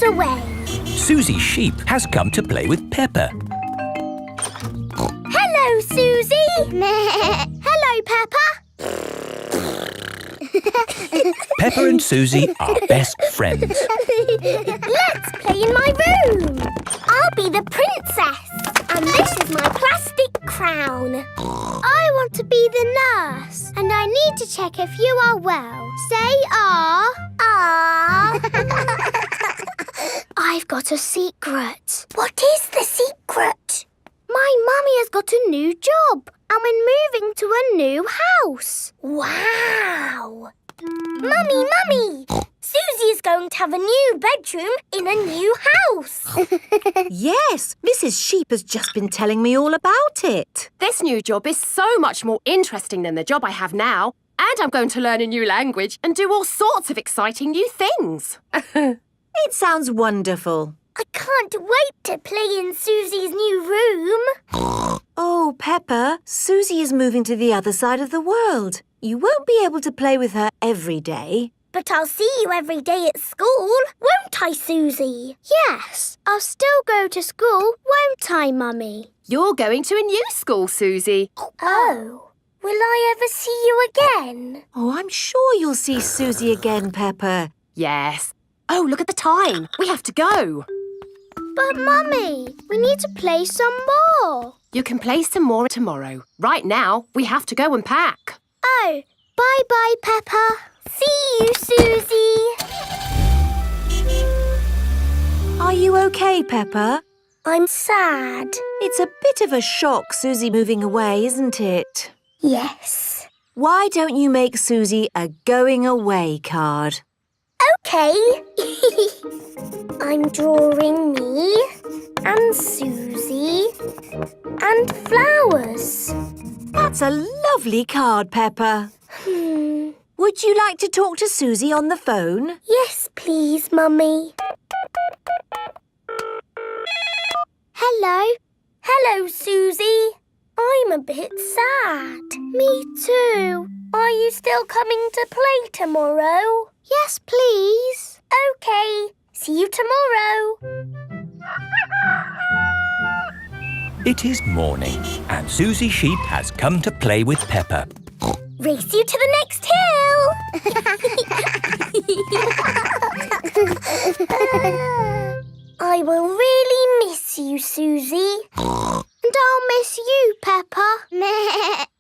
miles away. Suzy Sheep has come to play with Peppa. Hello, Suzy. Hello, Peppa. Peppa and Suzy are best friends. Let's play in my room. I'll be the princess. And this is my plastic crown. I want to be the nurse. And I need to check if you are well. Say ah. Ah. I've got a secret. What is the secret? My mummy has got a new job. And we're moving to a new house. Wow. Mummy! Suzy is going to have a new bedroom in a new house. Yes, Mrs. Sheep has just been telling me all about it. This new job is so much more interesting than the job I have now. And I'm going to learn a new language and do all sorts of exciting new things. It sounds wonderful. I can't wait to play in Suzy's new room. Oh, Peppa, Suzy is moving to the other side of the world. You won't be able to play with her every day. But I'll see you every day at school, won't I, Suzy? Yes, I'll still go to school, won't I, Mummy? You're going to a new school, Suzy. Oh, will I ever see you again? Oh, I'm sure you'll see Suzy again, Peppa. Yes. Oh, look at the time. We have to go. But, Mummy, we need to play some more. You can play some more tomorrow. Right now, we have to go and pack. Oh, bye-bye, Peppa. See you, Suzy. Are you okay, Peppa? I'm sad. It's a bit of a shock, Suzy moving away, isn't it? Yes. Why don't you make Suzy a going away card? OK. I'm drawing me and Suzy and flowers. That's a lovely card, Peppa. Would you like to talk to Suzy on the phone? Yes, please, Mummy. Hello. Hello, Suzy. I'm a bit sad. Me too. Are you still coming to play tomorrow? Yes, please. OK. See you tomorrow. It is morning and Suzy Sheep has come to play with Peppa. Race you to the next hill. I will really miss you, Suzy. And I'll miss you, Peppa.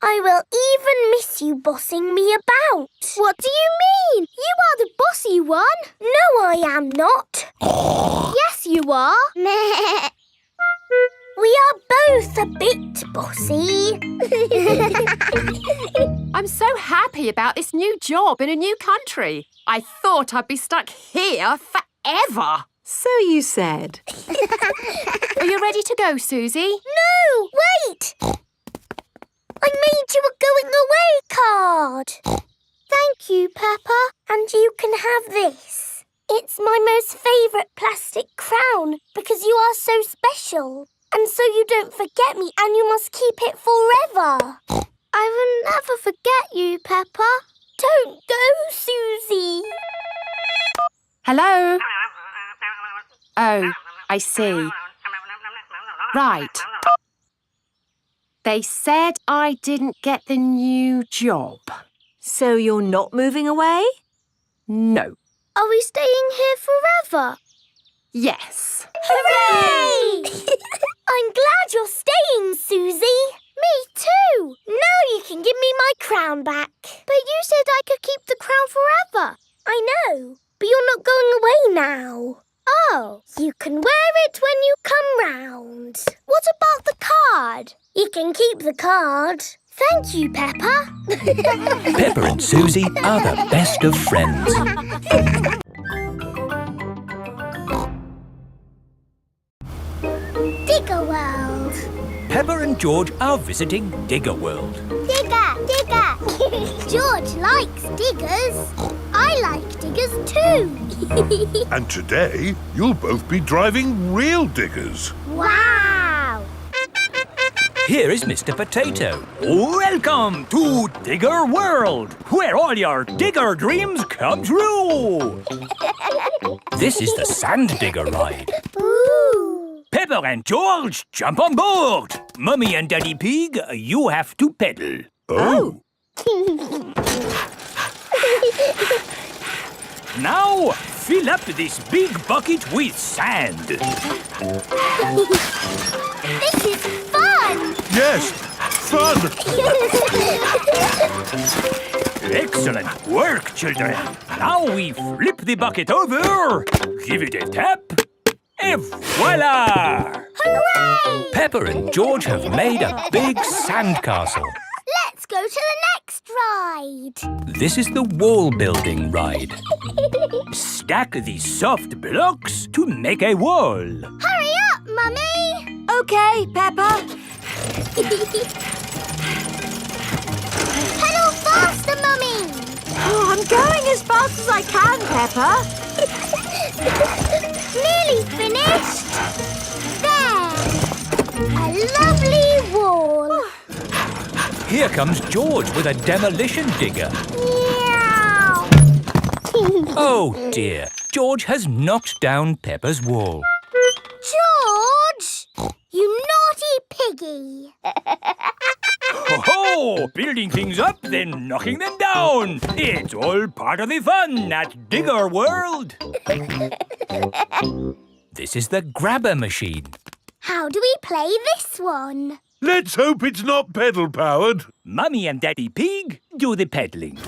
I will even miss you bossing me about. What do you mean? You are the bossy one. No, I am not. Yes, you are. We are both a bit bossy. I'm so happy about this new job in a new country. I thought I'd be stuck here forever. So you said. Are you ready to go, Suzy? No, wait! I made you a going away card. Thank you, Peppa. And you can have this. It's my most favourite plastic crown because you are so special. And so you don't forget me and you must keep it forever. I will never forget you, Peppa. Don't go, Suzy. Hello? Oh, I see. Right. They said I didn't get the new job. So you're not moving away? No. Are we staying here forever? Yes. Hooray! I'm glad you're staying, Suzy. Me too. Now you can give me my crown back. But you said I could keep the crown forever. I know, but you're not going away now. Oh, you can wear it when you come round. What about the card? You can keep the card. Thank you, Peppa. Peppa and Suzy are the best of friends. Digger World. Peppa and George are visiting Digger World. Digger, digger. George likes diggers. I like diggers too. And today, you'll both be driving real diggers. Wow! Here is Mr. Potato. Welcome to Digger World, where all your digger dreams come true. This is the Sand Digger ride. Ooh. Peppa and George, jump on board. Mummy and Daddy Pig, you have to pedal. Oh. Now, fill up this big bucket with sand. This is fun! Yes, fun. Excellent work, children. Now we flip the bucket over, give it a tap, and voila! Hooray! Peppa and George have made a big sandcastle. Let's go to the next ride. This is the wall building ride. Stack the soft blocks to make a wall. Hurry up, Mummy! OK, Peppa. Pedal faster, Mummy! Oh, I'm going as fast as I can, Peppa. Nearly finished. There! A lovely wall. Here comes George with a demolition digger. Meow. Oh dear, George has knocked down Peppa's wall. George! You naughty piggy! Ho-ho! Building things up, then knocking them down. It's all part of the fun at Digger World. This is the grabber machine. How do we play this one? Let's hope it's not pedal-powered. Mummy and Daddy Pig do the peddling.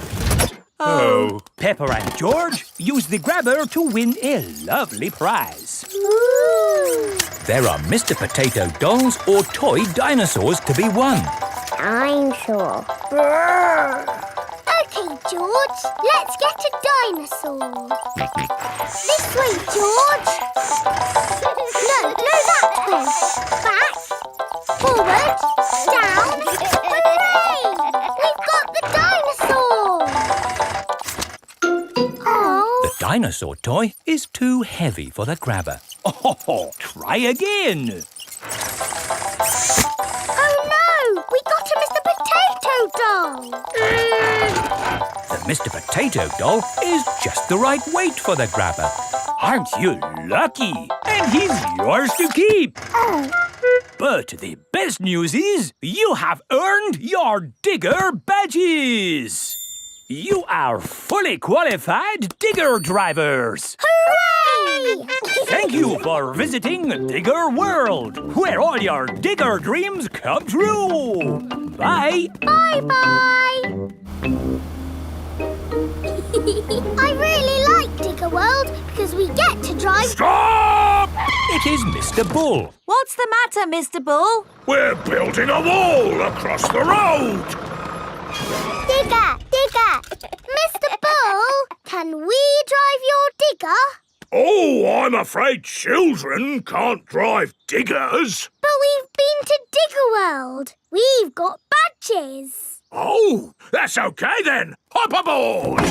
Oh. Peppa and George use the grabber to win a lovely prize. Ooh. There are Mr. Potato dolls or toy dinosaurs to be won. Dinosaur. OK, George. Let's get a dinosaur. This way, George. No, that way. Back. Forward. Down. Hooray! We've got the dinosaur. Oh. The dinosaur toy is too heavy for the grabber. Oh, try again. Oh no! We got a Mr. Potato doll! The Mr. Potato doll is just the right weight for the grabber. Aren't you lucky? And he's yours to keep. Oh. But the best news is you have earned your digger badges. You are fully qualified digger drivers. Hooray! Thank you for visiting Digger World, where all your digger dreams come true. Bye. Bye-bye! I really like Digger World because we get to drive... Stop! It is Mr. Bull. What's the matter, Mr. Bull? We're building a wall across the road. Digger! Mr. Bull, can we drive your digger? Oh, I'm afraid children can't drive diggers. But we've been to Digger World. We've got badges. Oh, that's okay then. Hop aboard.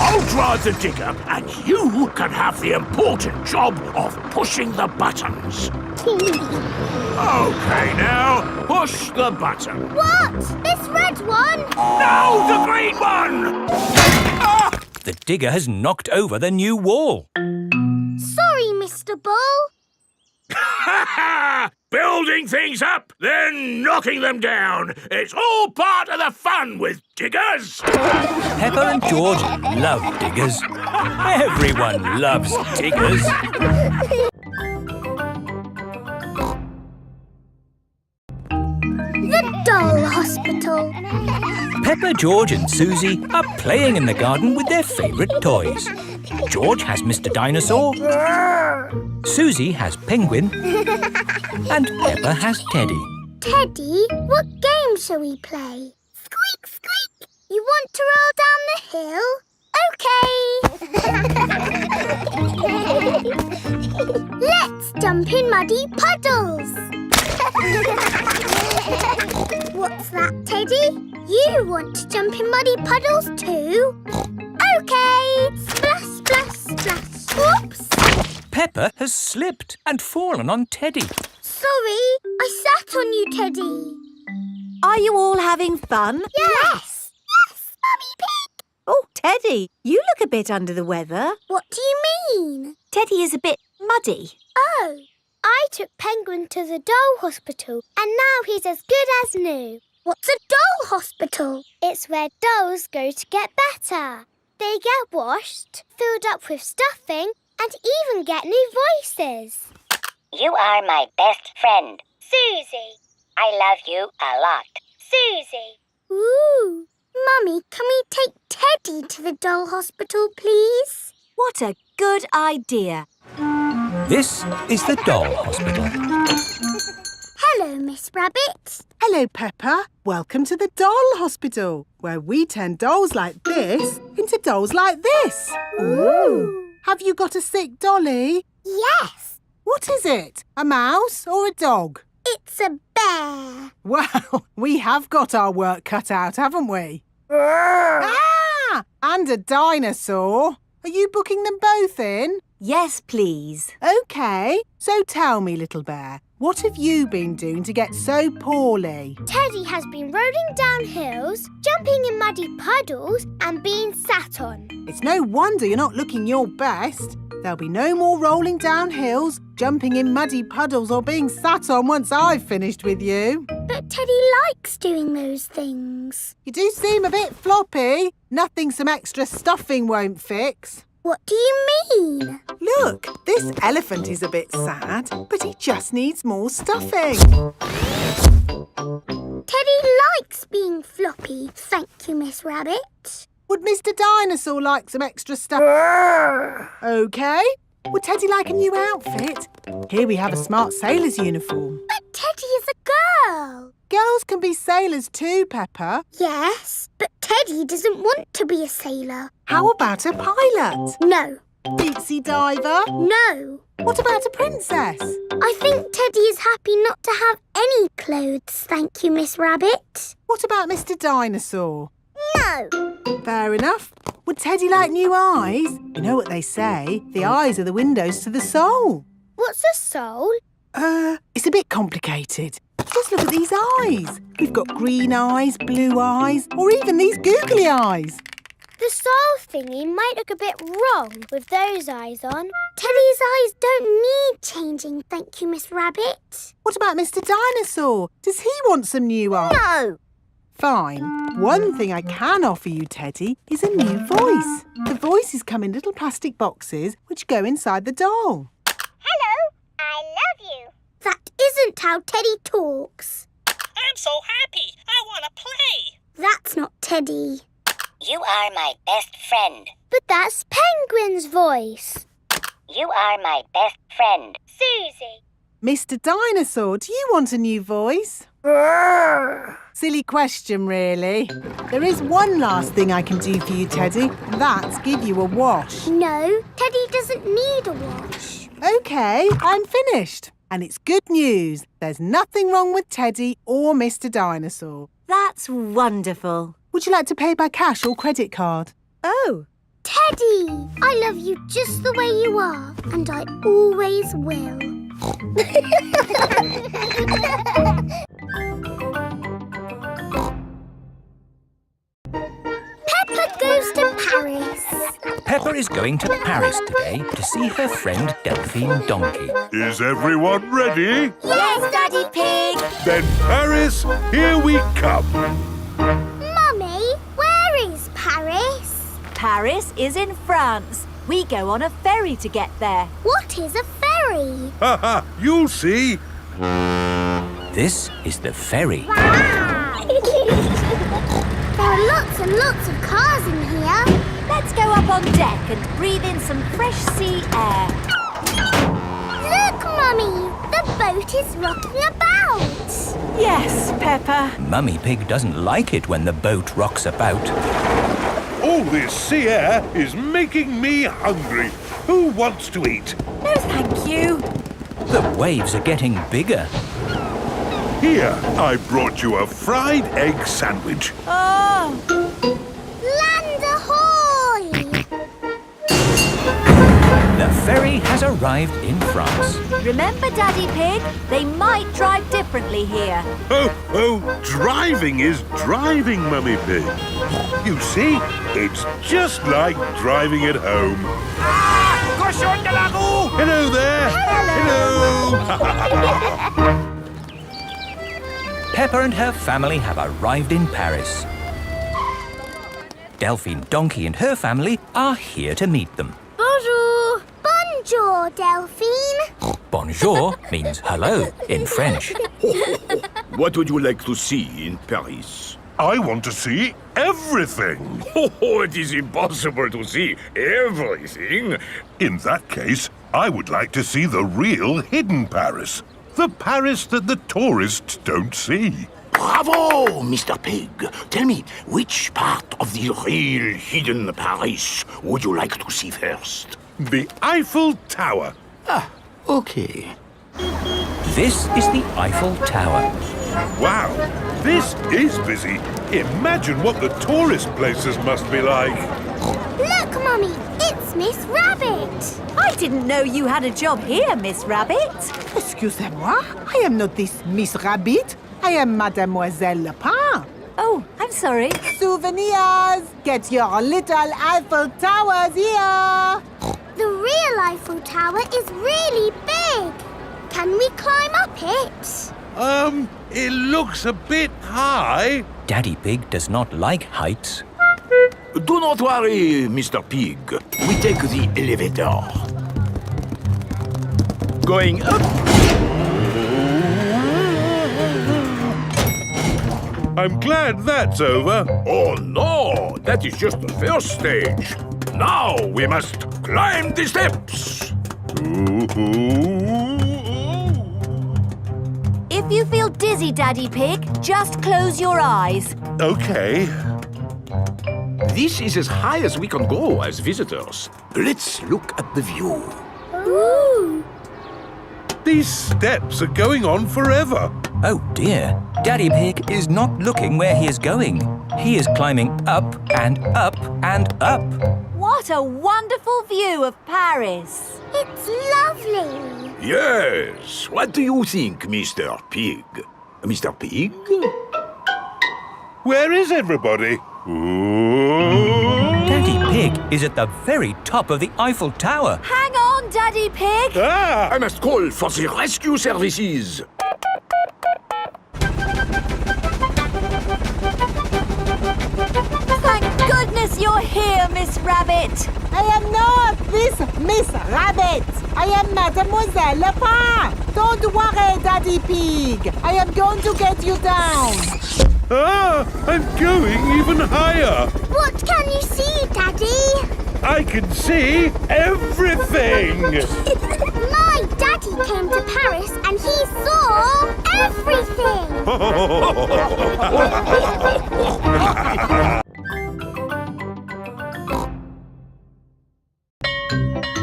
I'll drive the digger and you can have the important job of pushing the buttons. Okay, now, push the button. What? This red one? No, the green one! Ah! The digger has knocked over the new wall. Sorry, Mr. Bull. Building things up, then knocking them down. It's all part of the fun with diggers. Peppa and George love diggers. Everyone loves diggers. The Doll Hospital. Peppa, George and Suzy are playing in the garden with their favourite toys. George has Mr. Dinosaur, Suzy has Penguin, and Peppa has Teddy. Teddy, what game shall we play? Squeak, squeak. You want to roll down the hill? OK. Let's jump in muddy puddles. What's that, Teddy? You want to jump in muddy puddles too? OK. Splash, splash, splash. Whoops. Peppa has slipped and fallen on Teddy. Sorry, I sat on you, Teddy. Are you all having fun? Yes. Yes, Mummy Pig. Oh, Teddy, you look a bit under the weather. What do you mean? Teddy is a bit muddy. Oh, I took Penguin to the doll hospital and now he's as good as new. What's a doll hospital? It's where dolls go to get better. They get washed, filled up with stuffing and even get new voices. You are my best friend. Suzy. I love you a lot. Suzy. Ooh. Mummy, can we take Teddy to the doll hospital, please? What a good idea. This is the doll hospital. Hello, Miss Rabbit. Hello, Peppa. Welcome to the doll hospital, where we turn dolls like this into dolls like this. Ooh. Have you got a sick dolly? Yes, What is it? A mouse or a dog? it's a bear. Well, we have got our work cut out, haven't we? Ah! And a dinosaur. Are you booking them both in? Yes, please. OK. So tell me, little bear, what have you been doing to get so poorly? Teddy has been rolling down hills, jumping in muddy puddles and being sat on. It's no wonder you're not looking your best. There'll be no more rolling down hills, jumping in muddy puddles or being sat on once I've finished with you. But Teddy likes doing those things. You do seem a bit floppy. Nothing some extra stuffing won't fix. What do you mean? Look, this elephant is a bit sad, but he just needs more stuffing. Teddy likes being floppy, thank you, Miss Rabbit. Would Mr. Dinosaur like some extra stuff? OK. Would Teddy like a new outfit? Here we have a smart sailor's uniform. But Teddy is a girl. Girls can be sailors too, Peppa. Yes, but Teddy doesn't want to be a sailor. How about a pilot? No, Deep sea diver? no. What about a princess? I think Teddy is happy not to have any clothes, thank you, Miss Rabbit. What about Mr. Dinosaur? No. Fair enough. Would Teddy like new eyes? You know what they say, the eyes are the windows to the soul. What's a soul? It's a bit complicated. Just look at these eyes. We've got green eyes, blue eyes, or even these googly eyes. The soul thingy might look a bit wrong with those eyes on. Teddy's eyes don't need changing, thank you, Miss Rabbit. What about Mr. Dinosaur? Does he want some new eyes? No. Fine. One thing I can offer you, Teddy, is a new voice. The voices come in little plastic boxes which go inside the doll. Hello, I love you. That isn't how Teddy talks. I'm so happy. I want to play. That's not Teddy. You are my best friend. But that's Penguin's voice. You are my best friend. Suzy. Mr. Dinosaur, do you want a new voice? Silly question, really. There is one last thing I can do for you, Teddy, and that's give you a wash. No, Teddy doesn't need a wash. OK, I'm finished. And it's good news. There's nothing wrong with Teddy or Mr. Dinosaur. That's wonderful. Would you like to pay by cash or credit card? Oh, Teddy, I love you just the way you are, and I always will. Peppa goes to Paris. Peppa is going to Paris today to see her friend Delphine Donkey. Is everyone ready? Yes, Daddy Pig. Then Paris, here we come. Mummy, where is Paris? Paris is in France. We go on a ferry to get there. What is a ferry? Ha ha, you'll see. This is the ferry. There are lots and lots of cars in here. Let's go up on deck and breathe in some fresh sea air. Look, Mummy, the boat is rocking about. Yes, Peppa. Mummy Pig doesn't like it when the boat rocks about. All this sea air is making me hungry. Who wants to eat? No, thank you. The waves are getting bigger. Here, I brought you a fried egg sandwich. Oh, Land ahoy! The ferry family has arrived in France. Remember, Daddy Pig? They might drive differently here. Oh, driving is driving, Mummy Pig. You see, it's just like driving at home. Cochon de la roue! Hello there! Hello! Peppa and her family have arrived in Paris. Delphine Donkey and her family are here to meet them. Bonjour. Bonjour, Delphine. Bonjour means hello in French. What would you like to see in Paris? I want to see everything. Oh, it is impossible to see everything. In that case, I would like to see the real hidden Paris. The Paris that the tourists don't see. Bravo, Mr. Pig. Tell me, which part of the real hidden Paris would you like to see first? The Eiffel Tower. Ah, okay. This is the Eiffel Tower. Wow, this is busy. Imagine what the tourist places must be like. Look, Mummy, it's Miss Rabbit. I didn't know you had a job here, Miss Rabbit. Excusez-moi, I am not this Miss Rabbit. I am Mademoiselle Lapin. Oh, I'm sorry. Souvenirs! Get your little Eiffel Towers here! The real Eiffel Tower is really big. Can we climb up it? It looks a bit high. Daddy Pig does not like heights. Do not worry, Mr. Pig. We take the elevator. Going up. I'm glad that's over. Oh no, that is just the first stage. Now we must climb the steps. If you feel dizzy, Daddy Pig, just close your eyes. Okay. This is as high as we can go as visitors. Let's look at the view. Ooh. These steps are going on forever. Oh dear, Daddy Pig is not looking where he is going. He is climbing up and up and up. What a wonderful view of Paris. It's lovely. Yes. What do you think, Mr. Pig? Mr. Pig? Where is everybody? Daddy Pig is at the very top of the Eiffel Tower. Hang on, Daddy Pig. Ah! I must call for the rescue services. Thank goodness you're here, Miss Rabbit. I am not this Miss Rabbit. I am Mademoiselle Lapin. Don't worry, Daddy Pig. I am going to get you down. Ah! I'm going even higher. What can you see, Daddy? I can see everything. My daddy came to Paris and he saw everything.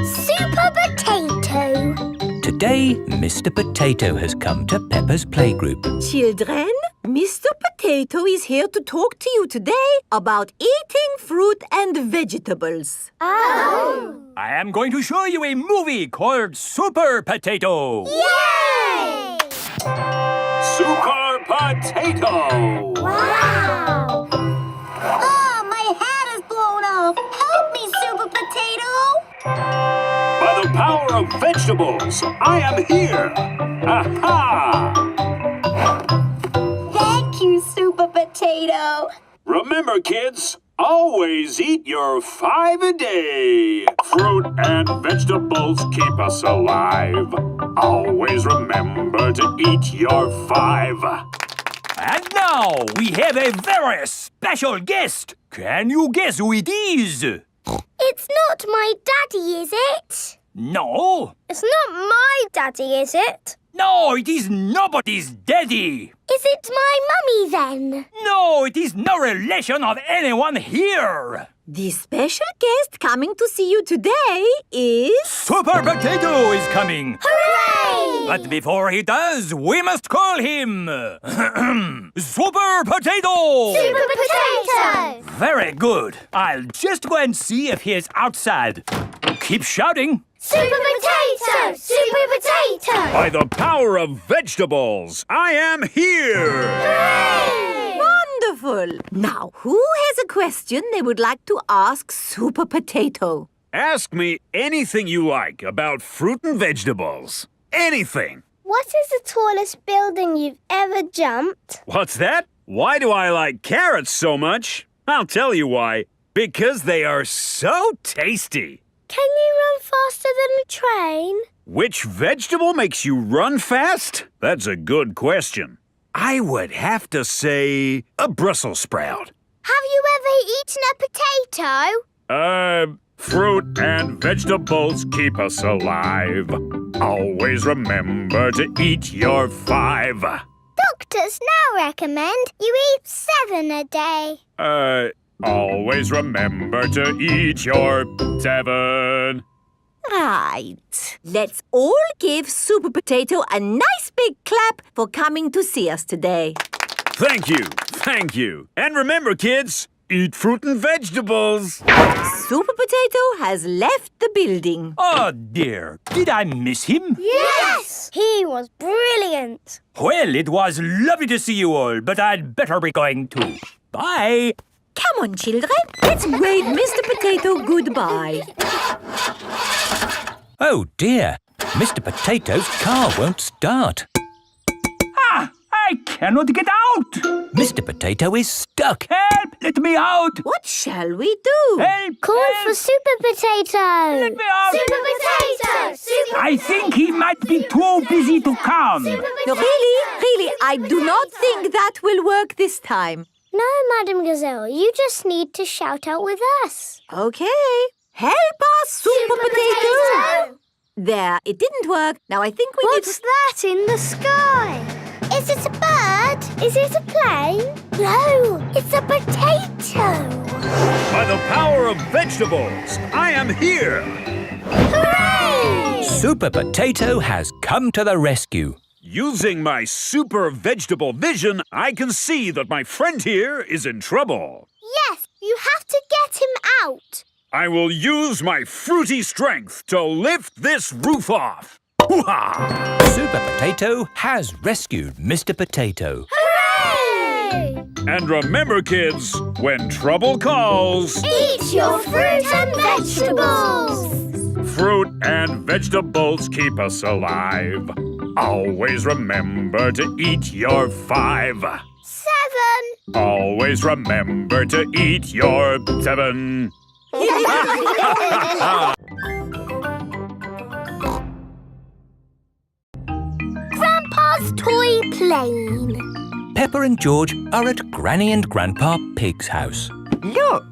Super Potato. Today, Mr. Potato has come to Peppa's playgroup. Children, Mr. Potato is here to talk to you today about eating fruit and vegetables. Oh. I am going to show you a movie called Super Potato. Yay! Super Potato! Wow! Oh, my hat is blown off. Help me, Super Potato. By the power of vegetables, I am here! Aha! Thank you, Super Potato. Remember, kids, always eat your 5 a day. Fruit and vegetables keep us alive. Always remember to eat your 5. And now we have a very special guest. Can you guess who it is? It's not my daddy, is it? No. It's not my daddy, is it? No, it is nobody's daddy. Is it my mummy then? No, it is no relation of anyone here. The special guest coming to see you today is... Super Potato is coming. Hooray! But before he does, we must call him Super Potato! Super Potato! Very good. I'll just go and see if he is outside. Keep shouting. Super potato! Super potato! By the power of vegetables, I am here! Hooray! Wonderful! Now, who has a question they would like to ask Super Potato? Ask me anything you like about fruit and vegetables. Anything. What is the tallest building you've ever jumped? What's that? Why do I like carrots so much? I'll tell you why. Because they are so tasty. Can you run faster than a train? Which vegetable makes you run fast? That's a good question. I would have to say a Brussels sprout. Have you ever eaten a potato? Fruit and vegetables keep us alive. Always remember to eat your 5. Doctors now recommend you eat 7 a day. Always remember to eat your 7. Right. Let's all give Super Potato a nice big clap for coming to see us today. Thank you, thank you. And remember, kids, eat fruit and vegetables. Super Potato has left the building. Oh dear, did I miss him? Yes! He was brilliant. Well, it was lovely to see you all, but I'd better be going too. Bye. Come on, children. Let's wave Mr. Potato goodbye. Oh dear, Mr. Potato's car won't start. I cannot get out! Mr. Potato is stuck. Help! Let me out! What shall we do? Help! Call help. for Super Potato. Let me out! Super Potato! Super I think he might be too busy to come. No, really, I do not think that will work this time. No, Madam Gazelle, you just need to shout out with us. Okay. Help us, Super Potato! There, it didn't work. Now I think we What's that in the sky? Is it a bird? Is it a plane? No, it's a potato. By the power of vegetables, I am here. Hooray! Super Potato has come to the rescue. Using my super vegetable vision, I can see that my friend here is in trouble. Yes, you have to get him out. I will use my fruity strength to lift this roof off. Hoo-ha! Super Potato has rescued Mr. Potato. Hooray! And remember, kids, when trouble calls, Eat your fruit and vegetables. fruit and vegetables keep us alive. Always remember to eat your 5. 7. Always remember to eat your 7. Grandpa's toy plane. Peppa and George are at Granny and Grandpa Pig's house. Look,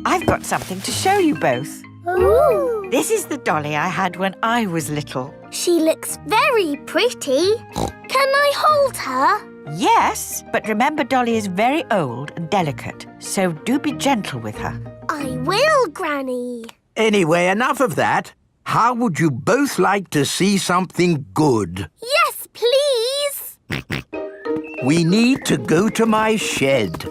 I've got something to show you both. Ooh. This is the dolly I had when I was little. She looks very pretty. Can I hold her? Yes, but remember Dolly is very old and delicate, so do be gentle with her. I will, Granny. Anyway, enough of that. How would you both like to see something good? Yes, please. We need to go to my shed.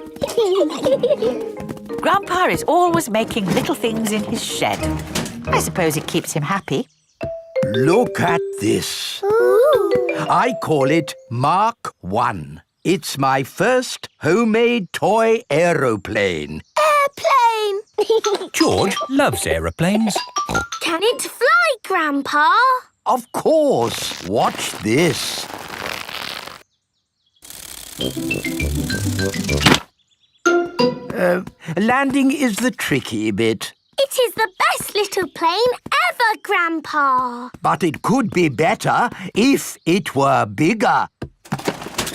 Grandpa is always making little things in his shed. I suppose it keeps him happy. Look at this. Ooh. I call it Mark 1. It's my first homemade toy aeroplane. Airplane. George loves aeroplanes. Can it fly, Grandpa? Of course. Watch this. Landing is the tricky bit. It is the best little plane ever, Grandpa. But it could be better if it were bigger.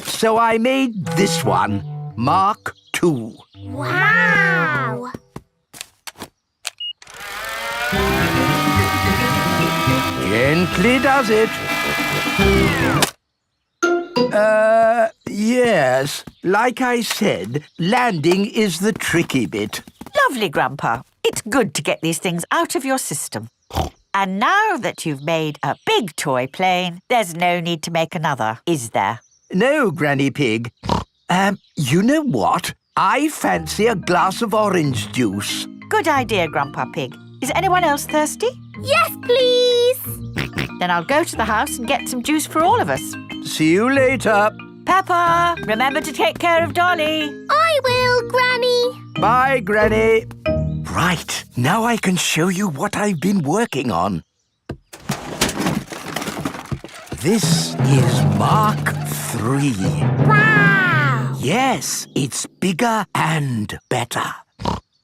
So I made this one, Mark 2. Wow. Gently does it. Yes. Like I said, landing is the tricky bit. Lovely, Grandpa. It's good to get these things out of your system. And now that you've made a big toy plane, there's no need to make another, is there? No, Granny Pig. You know what? I fancy a glass of orange juice. Good idea, Grandpa Pig. Is anyone else thirsty? Yes, please. Then I'll go to the house and get some juice for all of us. See you later. Peppa, remember to take care of Dolly. I will, Granny. Bye, Granny. Right, now I can show you what I've been working on. This is Mark 3. Wow. Yes, it's bigger and better.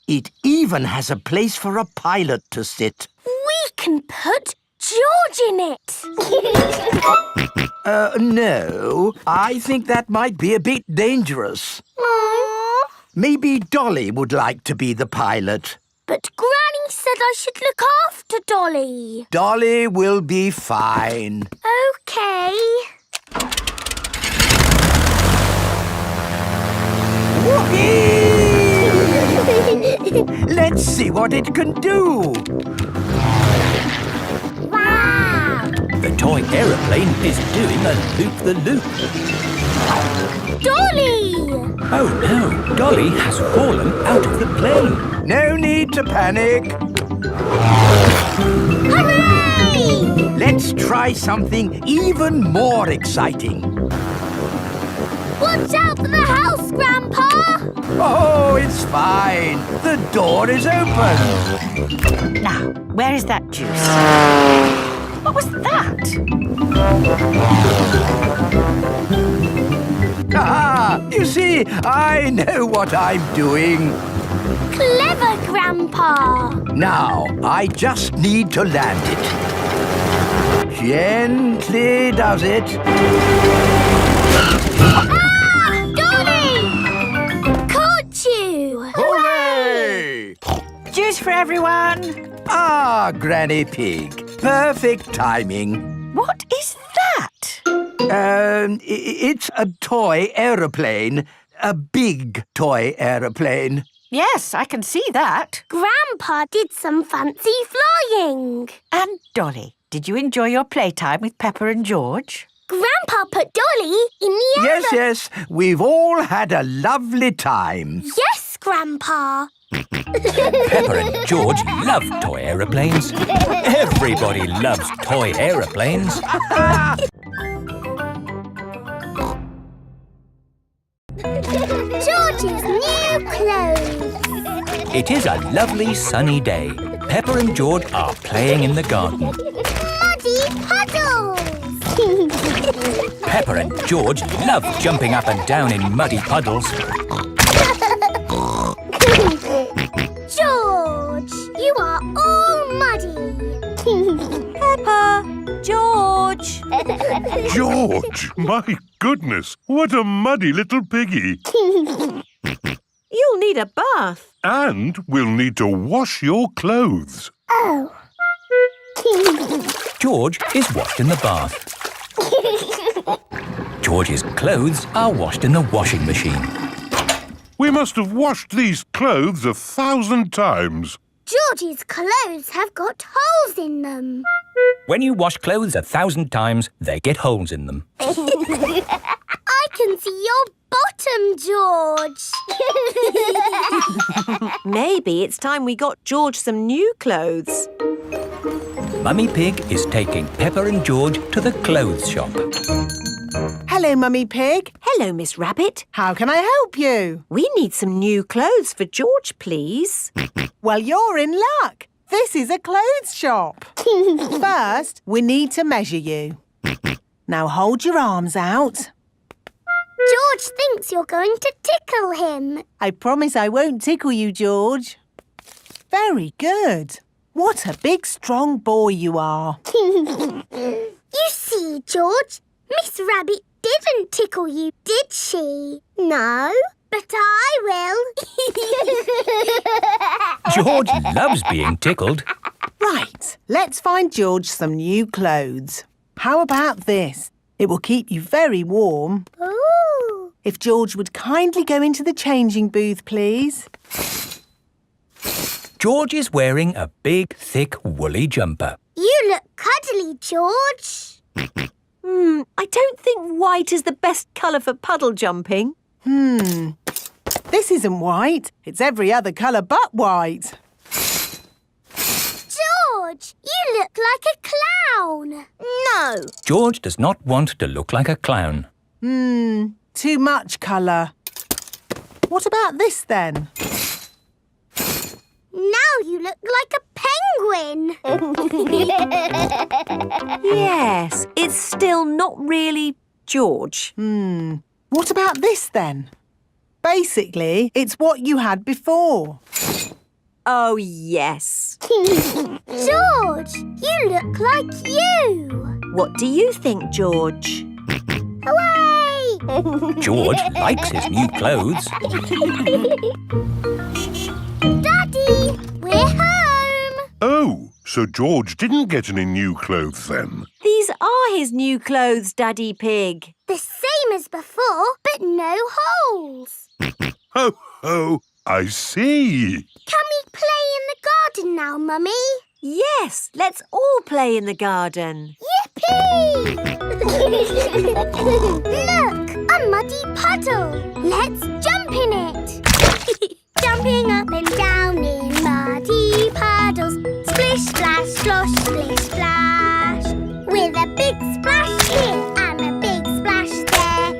It even has a place for a pilot to sit. We can put George in it. No, I think that might be a bit dangerous. Aww. Maybe Dolly would like to be the pilot. But Granny said I should look after Dolly. Dolly will be fine. OK. Whoopee! Let's see what it can do. Wow. The toy aeroplane is doing a loop-the-loop. Dolly! Oh no, Dolly has fallen out of the plane. No need to panic. Hooray! Let's try something even more exciting. Watch out for the house, Grandpa! Oh, it's fine. The door is open. Now, where is that juice? What was that? Ah, you see, I know what I'm doing. Clever, Grandpa! Now, I just need to land it. Gently does it. Ah! Dolly! Caught you! Hooray! Juice for everyone. Ah, Granny Pig. Perfect timing. What is that? It's a toy aeroplane. A big toy aeroplane. Yes, I can see that. Grandpa did some fancy flying. And Dolly, did you enjoy your playtime with Peppa and George? Grandpa put Dolly in the Yes. We've all had a lovely time. Yes, Grandpa. Peppa and George love toy aeroplanes. Everybody loves toy aeroplanes. George's new clothes. It is a lovely sunny day. Peppa and George are playing in the garden. Muddy puddles. Peppa and George love jumping up and down in muddy puddles. George, you are all muddy. Peppa, George. George, my goodness, what a muddy little piggy. You'll need a bath. And we'll need to wash your clothes. Oh. George is washed in the bath. George's clothes are washed in the washing machine. We must have washed these clothes 1,000 times. George's clothes have got holes in them. When you wash clothes 1,000 times, they get holes in them. I can see your bottom, George. Maybe it's time we got George some new clothes. Mummy Pig is taking Peppa and George to the clothes shop. Hello, Mummy Pig. Hello, Miss Rabbit. How can I help you? We need some new clothes for George, please. Well, you're in luck. This is a clothes shop. First, we need to measure you. Now hold your arms out. George thinks you're going to tickle him. I promise I won't tickle you, George. Very good. What a big, strong boy you are. You see, George, Miss Rabbit didn't tickle you, did she? No, but I will. George loves being tickled. Right, let's find George some new clothes. How about this? It will keep you very warm. Ooh. If George would kindly go into the changing booth, please. George is wearing a big, thick, woolly jumper. You look cuddly, George. I don't think white is the best colour for puddle jumping. This isn't white. It's every other colour but white. George, George, you look like a clown. No. George does not want to look like a clown. Too much colour. What about this then? Now you look like a penguin. Yes, it's still not really George. What about this then? Basically, it's what you had before. Oh, yes. George, you look like you. What do you think, George? Hooray! George likes his new clothes. Daddy, we're home. Oh, so George didn't get any new clothes then? These are his new clothes, Daddy Pig. The same as before, but no holes. Ho, ho, I see. Can we play in the garden now, Mummy? Yes, let's all play in the garden. Yippee! Look, a muddy puddle. Let's jump in it. Jumping up and down in muddy puddles. Splish, splash, slosh, splish, splash. With a big splash here and a big splash there.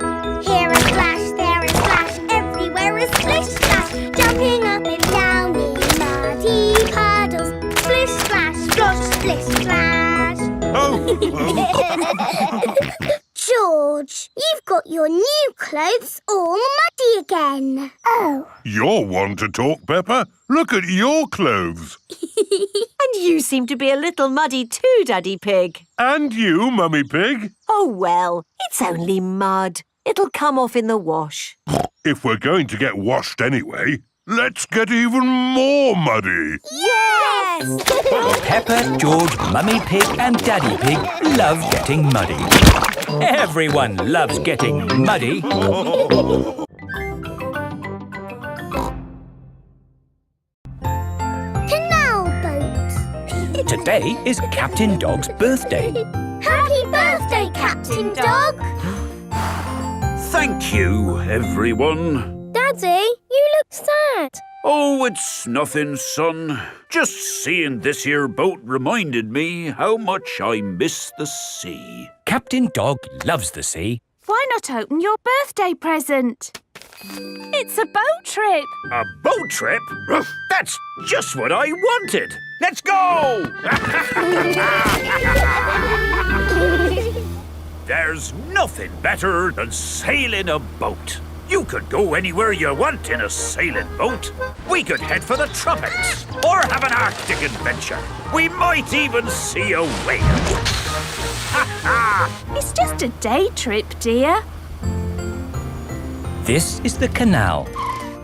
Here a splash, there a splash, everywhere a splish, splash. Jumping up and down in muddy puddles. Splish, splash, slosh, splish, splash. Oh, George, you've got your new clothes all muddy again. Oh. you're one to talk, Peppa. Look at your clothes. And you seem to be a little muddy too, Daddy Pig. And you, Mummy Pig. Oh, well, it's only mud. It'll come off in the wash. If we're going to get washed anyway, let's get even more muddy. Yes! Peppa, George, Mummy Pig and Daddy Pig love getting muddy. Everyone loves getting muddy. Canal boat. Today is Captain Dog's birthday. Happy birthday, Captain Dog. Thank you, everyone. Daddy, you look sad. Oh, it's nothing, son. Just seeing this here boat reminded me how much I miss the sea. Captain Dog loves the sea. Why not open your birthday present? It's a boat trip. A boat trip? That's just what I wanted. Let's go! There's nothing better than sailing a boat. You could go anywhere you want in a sailing boat. We could head for the tropics or have an Arctic adventure. We might even see a whale. It's just a day trip, dear. This is the canal.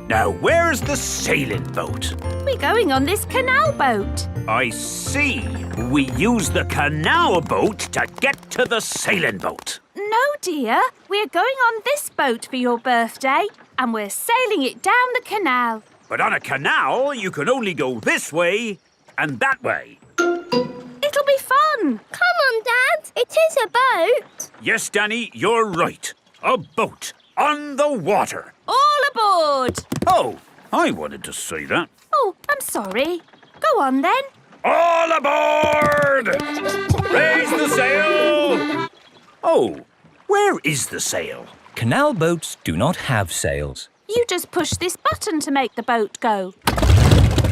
Now, where's the sailing boat? We're going on this canal boat. I see. We use the canal boat to get to the sailing boat. No, dear. We're going on this boat for your birthday, and we're sailing it down the canal. But on a canal, you can only go this way and that way. It'll be fun. Come on, Dad. It is a boat. Yes, Danny, you're right. A boat on the water. All aboard. Oh, I wanted to say that. Oh, I'm sorry. Go on, then. All aboard! Raise the sail! Oh, where is the sail? Canal boats do not have sails. You just push this button to make the boat go.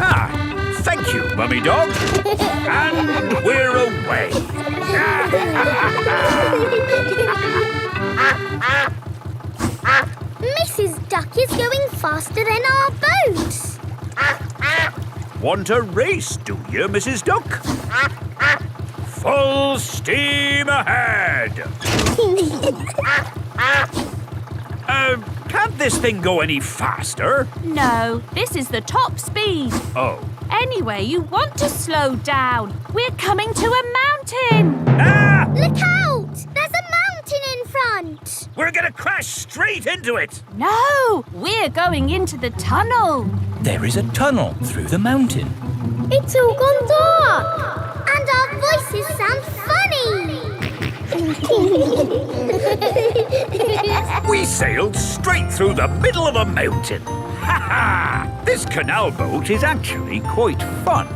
Ah, thank you, Mummy Dog. And we're away. Mrs. Duck is going faster than our boat. Want a race, do you, Mrs. Duck? Full steam ahead! Can't this thing go any faster? No, this is the top speed. Oh. Anyway, you want to slow down. We're coming to a mountain. Ah! Look out! There's a mountain in front. We're gonna crash straight into it. No, we're going into the tunnel. There is a tunnel through the mountain. It's all gone dark. And our voices sound funny. We sailed straight through the middle of a mountain. Ha ha! This canal boat is actually quite fun.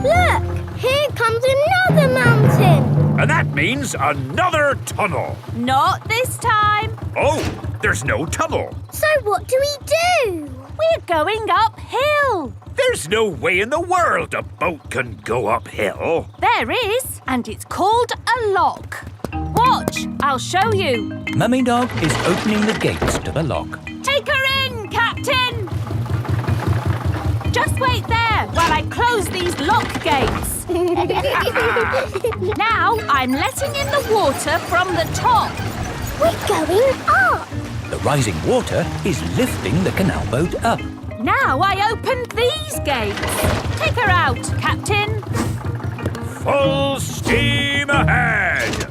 Look! Here comes another mountain! And that means another tunnel. Not this time. Oh, there's no tunnel. So what do we do? We're going uphill. There's no way in the world a boat can go uphill. There is, and it's called a lock. Watch, I'll show you. Mummy Dog is opening the gates to the lock. Take her in, Captain. Just wait there while I close these lock gates. Now I'm letting in the water from the top. We're going up! The rising water is lifting the canal boat up. Now I opened these gates. Take her out, Captain. Full steam ahead!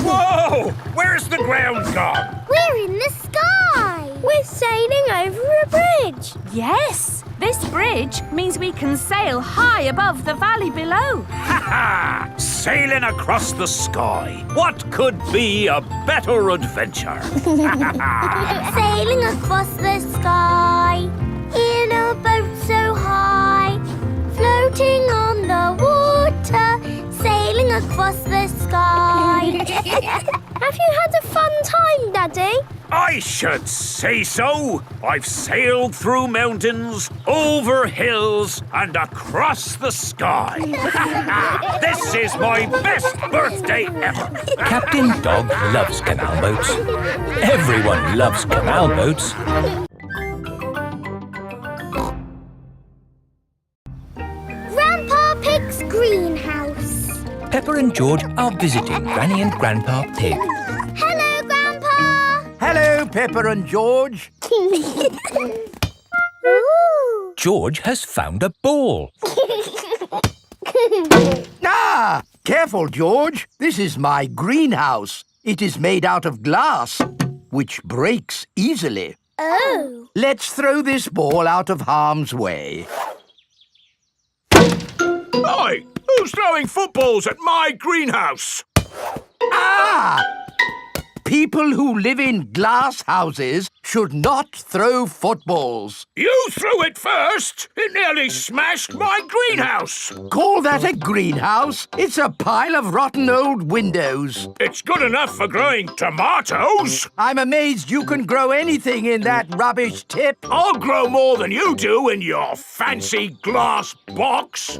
Whoa! Where's the ground gone? We're in the sky! We're sailing over a bridge! Yes, this bridge means we can sail high above the valley below. Ha ha! Sailing across the sky. What could be a better adventure? Sailing across the sky in a boat so high, floating on the water, sailing across the sky. Have you had a fun time, Daddy? I should say so. I've sailed through mountains, over hills, and across the sky. This is my best birthday ever. Captain Dog loves canal boats. Everyone loves canal boats. Grandpa Pig's greenhouse. Peppa and George are visiting Granny and Grandpa Pig. Hello, Grandpa. Hello, Peppa and George. Ooh. George has found a ball. Ah! Careful, George. This is my greenhouse. It is made out of glass, which breaks easily. Oh. Let's throw this ball out of harm's way. Oi! Who's throwing footballs at my greenhouse? Ah! People who live in glass houses should not throw footballs. You threw it first. It nearly smashed my greenhouse. Call that a greenhouse? It's a pile of rotten old windows. It's good enough for growing tomatoes. I'm amazed you can grow anything in that rubbish tip. I'll grow more than you do in your fancy glass box.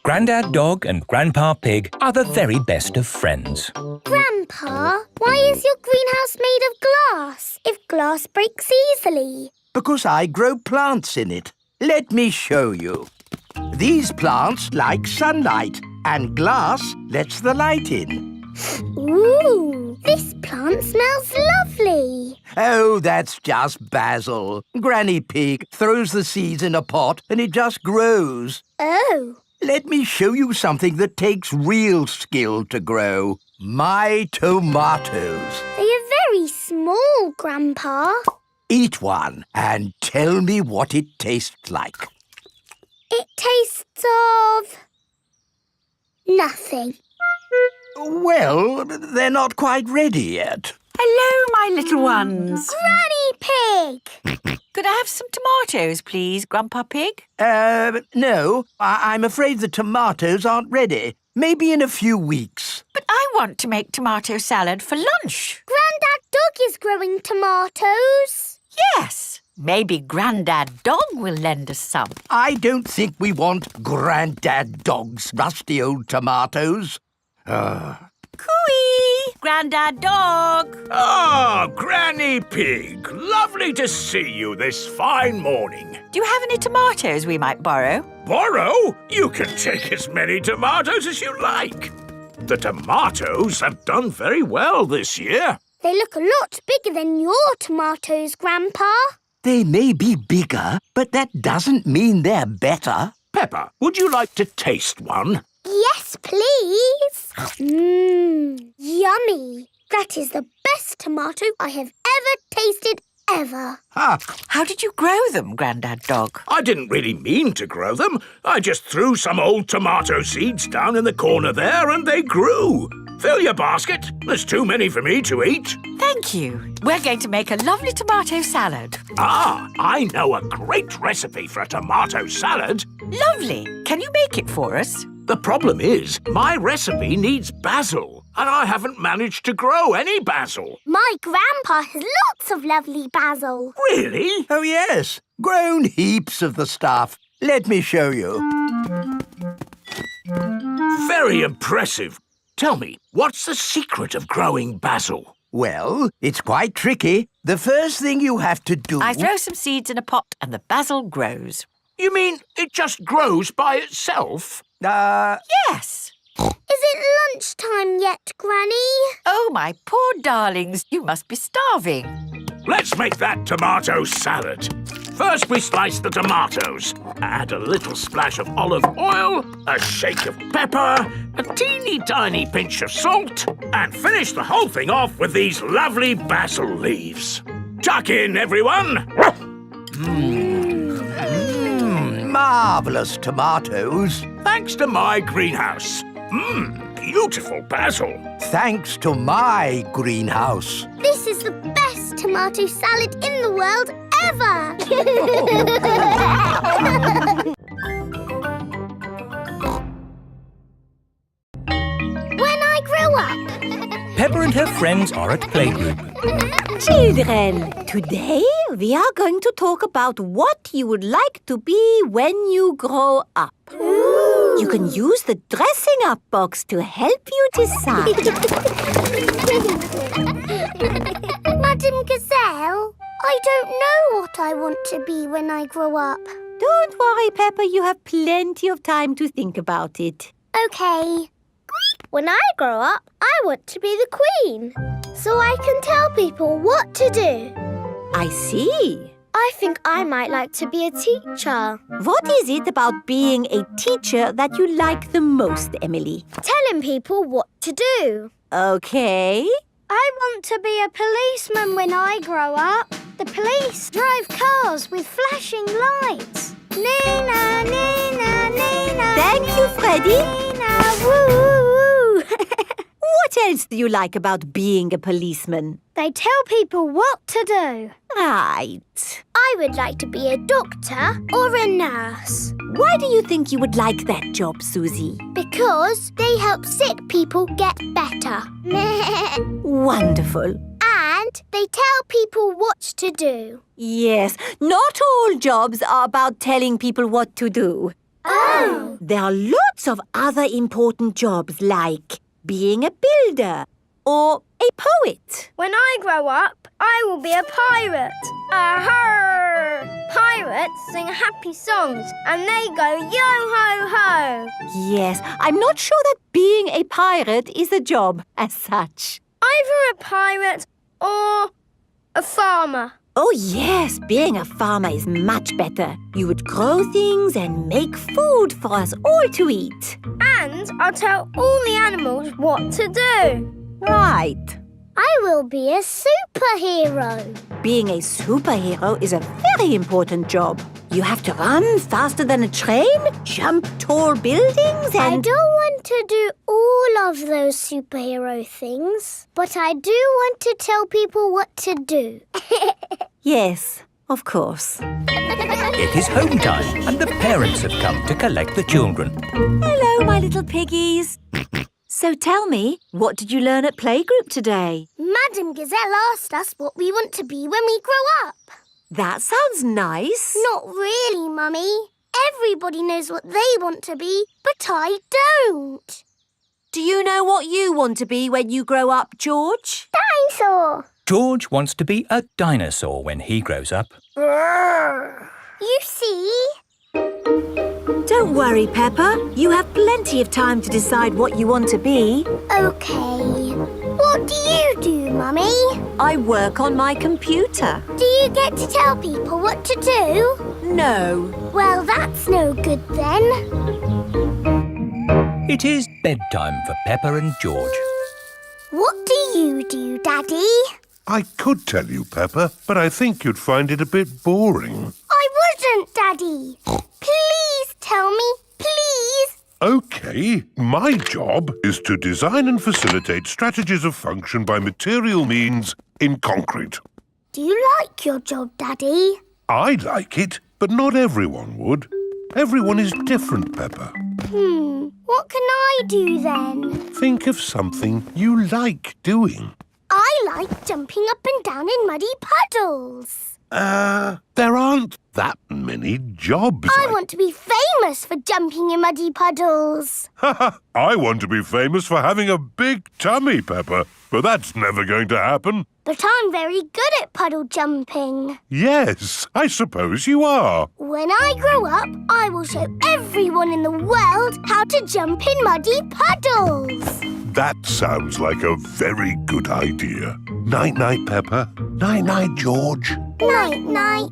Grandad Dog and Grandpa Pig are the very best of friends. Grandpa, why is your greenhouse made of glass if glass breaks easily? Because I grow plants in it. Let me show you. These plants like sunlight, and glass lets the light in. Ooh, this plant smells lovely. Oh, that's just basil. Granny Pig throws the seeds in a pot and it just grows. Oh. Let me show you something that takes real skill to grow. My tomatoes. They are very small, Grandpa. Eat one and tell me what it tastes like. It tastes of nothing. Well, they're not quite ready yet. Hello, my little ones. Granny Pig! Could I have some tomatoes, please, Grandpa Pig? No. I'm afraid the tomatoes aren't ready. Maybe in a few weeks. But I want to make tomato salad for lunch. Grandad Dog is growing tomatoes. Yes. Maybe Grandad Dog will lend us some. I don't think we want Grandad Dog's rusty old tomatoes. Cooey! Grandad Dog! Ah, Granny Pig. Lovely to see you this fine morning. Do you have any tomatoes we might borrow? Borrow? You can take as many tomatoes as you like. The tomatoes have done very well this year. They look a lot bigger than your tomatoes, Grandpa. They may be bigger, but that doesn't mean they're better. Peppa, would you like to taste one? Yes, please. Yummy. That is the best tomato I have ever tasted ever. How did you grow them, Grandad Dog? I didn't really mean to grow them. I just threw some old tomato seeds down in the corner there and they grew. Fill your basket. There's too many for me to eat. Thank you. We're going to make a lovely tomato salad. Ah, I know a great recipe for a tomato salad. Lovely. Can you make it for us? The problem is, my recipe needs basil, and I haven't managed to grow any basil. My grandpa has lots of lovely basil. Really? Oh, yes. Grown heaps of the stuff. Let me show you. Very impressive. Tell me, what's the secret of growing basil? Well, it's quite tricky. The first thing you have to do... I throw some seeds in a pot and the basil grows. You mean it just grows by itself? Yes. Is it lunchtime yet, Granny? Oh, my poor darlings, you must be starving. Let's make that tomato salad. First, we slice the tomatoes. Add a little splash of olive oil, a shake of pepper, a teeny tiny pinch of salt, and finish the whole thing off with these lovely basil leaves. Tuck in, everyone. Marvellous tomatoes. Thanks to my greenhouse. Beautiful basil. Thanks to my greenhouse. This is the best tomato salad in the world ever! When I grow up. Peppa and her friends are at playgroup. Children, today we are going to talk about what you would like to be when you grow up. Ooh. You can use the dressing up box to help you decide. Madam Gazelle, I don't know what I want to be when I grow up. Don't worry, Peppa, you have plenty of time to think about it. OK. When I grow up, I want to be the Queen, so I can tell people what to do. I see. I think I might like to be a teacher. What is it about being a teacher that you like the most, Emily? Telling people what to do. OK. I want to be a policeman when I grow up. The police drive cars with flashing lights. Nina, Nina, Nina. Thank you, Freddie. Nina, woo. What else do you like about being a policeman? They tell people what to do. Right. I would like to be a doctor or a nurse. Why do you think you would like that job, Suzy? Because they help sick people get better. Wonderful. And they tell people what to do. Yes, not all jobs are about telling people what to do. Oh! There are lots of other important jobs like being a builder or a poet. When I grow up, I will be a pirate. Aha! Pirates sing happy songs and they go yo-ho-ho. Yes, I'm not sure that being a pirate is a job as such. Either a pirate or a farmer. Oh yes, being a farmer is much better. You would grow things and make food for us all to eat. And I'll tell all the animals what to do. Right. I will be a superhero. Being a superhero is a very important job. You have to run faster than a train, jump tall buildings and... I don't want to do all of those superhero things, but I do want to tell people what to do. Yes, of course. It is home time and the parents have come to collect the children. Hello, my little piggies. So tell me, what did you learn at playgroup today? Madam Gazelle asked us what we want to be when we grow up. That sounds nice. Not really, Mummy. Everybody knows what they want to be, but I don't. Do you know what you want to be when you grow up, George? Dinosaur. George wants to be a dinosaur when he grows up. You see? Don't worry, Peppa. You have plenty of time to decide what you want to be. OK. What do you do, Mummy? I work on my computer. Do you get to tell people what to do? No. Well, that's no good then. It is bedtime for Peppa and George. What do you do, Daddy? I could tell you, Peppa, but I think you'd find it a bit boring. I wouldn't, Daddy. Please tell me, please. OK, my job is to design and facilitate strategies of function by material means in concrete. Do you like your job, Daddy? I like it, but not everyone would. Everyone is different, Peppa. What can I do then? Think of something you like doing. I like jumping up and down in muddy puddles. There aren't that many jobs. I want to be famous for jumping in muddy puddles. I want to be famous for having a big tummy, Peppa, but that's never going to happen. But I'm very good at puddle jumping. Yes, I suppose you are. When I grow up, I will show everyone in the world how to jump in muddy puddles. That sounds like a very good idea. Night-night, Peppa. Night-night, George. Night-night.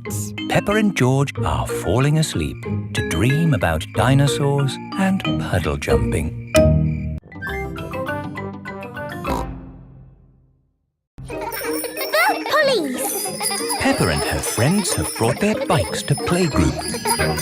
Peppa and George are falling asleep to dream about dinosaurs and puddle jumping. Police. Peppa and her friends have brought their bikes to playgroup.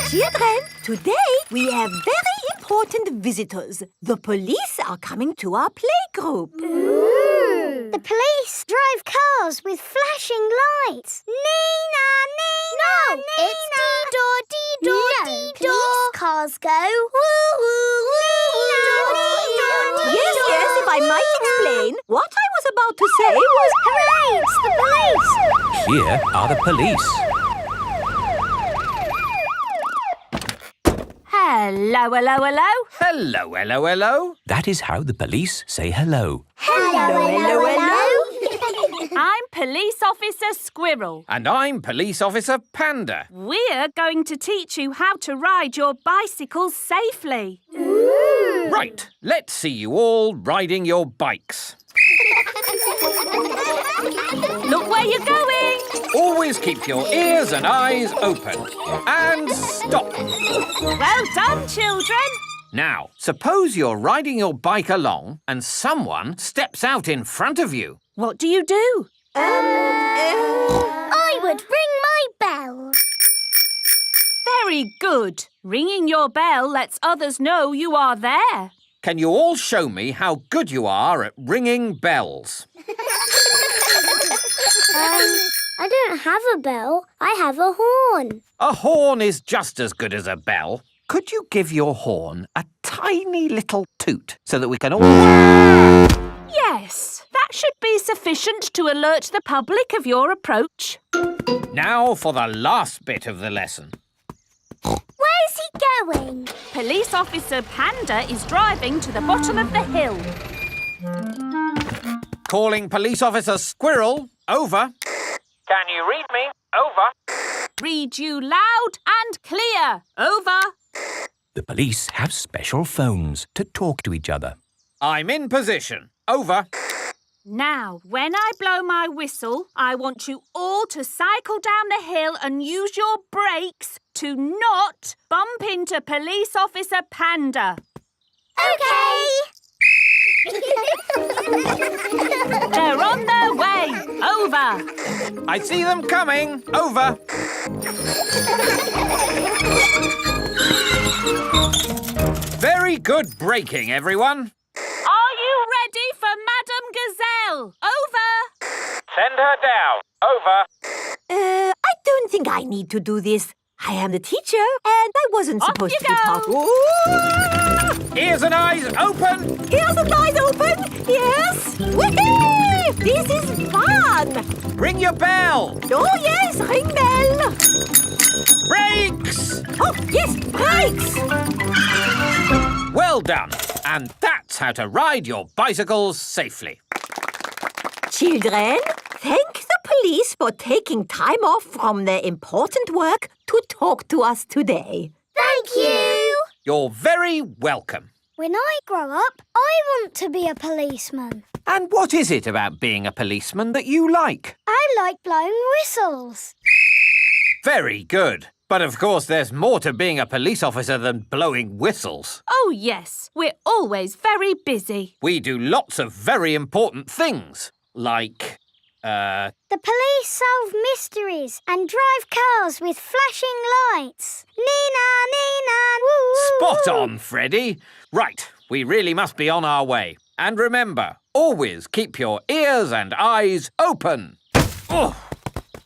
Children, today we have very important visitors. The police are coming to our playgroup. The police drive cars with flashing lights. Nina, Nina, no, Nina. It's dee-door, dee-door, no, dee-door. Police cars go woo-woo, woo-woo. Yes, if I might explain, what I was about to say was... Hooray, it's the police! Here are the police. Hello, hello, hello. Hello, hello, hello. That is how the police say hello. Hello, hello, hello. I'm Police Officer Squirrel. And I'm Police Officer Panda. We're going to teach you how to ride your bicycles safely. Right, let's see you all riding your bikes. Look where you're going. Always keep your ears and eyes open. And stop. Well done, children. Now, suppose you're riding your bike along and someone steps out in front of you. What do you do? I would ring my bell. Very good. Ringing your bell lets others know you are there. Can you all show me how good you are at ringing bells? I don't have a bell. I have a horn. A horn is just as good as a bell. Could you give your horn a tiny little toot so that we can all... Yes, that should be sufficient to alert the public of your approach. Now for the last bit of the lesson. Where's he going? Police Officer Panda is driving to the bottom of the hill. Calling Police Officer Squirrel. Over. Can you read me? Over. Read you loud and clear. Over. The police have special phones to talk to each other. I'm in position. Over. Now, when I blow my whistle, I want you all to cycle down the hill and use your brakes to not bump into Police Officer Panda. OK. They're on their way. Over. I see them coming. Over. Very good braking, everyone. Are you ready for Madame Gazelle? Over. Send her down. Over. I don't think I need to do this. I am the teacher, and I wasn't supposed to be part. Ears and eyes open. Ears and eyes open. Yes. Woohoo! This is fun. Ring your bell. Oh yes, ring bell. Brakes. Oh yes, brakes. Well done. And that's how to ride your bicycles safely. Children, thank the police for taking time off from their important work to talk to us today. Thank you. You're very welcome. When I grow up, I want to be a policeman. And what is it about being a policeman that you like? I like blowing whistles. Very good. But of course there's more to being a police officer than blowing whistles. Oh, yes. We're always very busy. We do lots of very important things, like The police solve mysteries and drive cars with flashing lights. Nina, Nina, woo! Spot on, Freddy. Right, we really must be on our way. And remember, always keep your ears and eyes open. Oh,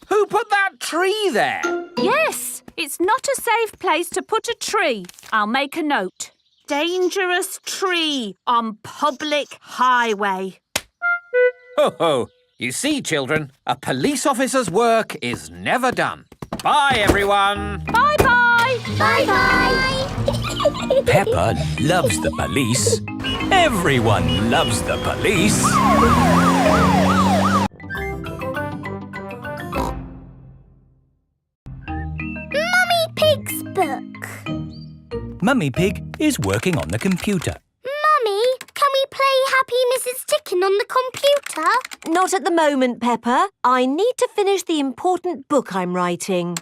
who put that tree there? Yes, it's not a safe place to put a tree. I'll make a note. Dangerous tree on public highway. Ho ho! You see, children, a police officer's work is never done. Bye, everyone. Bye-bye. Bye-bye. Peppa loves the police. Everyone loves the police. Mummy Pig's book. Mummy Pig is working on the computer. Mummy, can we play Happy Mrs. Chicken on the computer? Not at the moment, Peppa. I need to finish the important book I'm writing.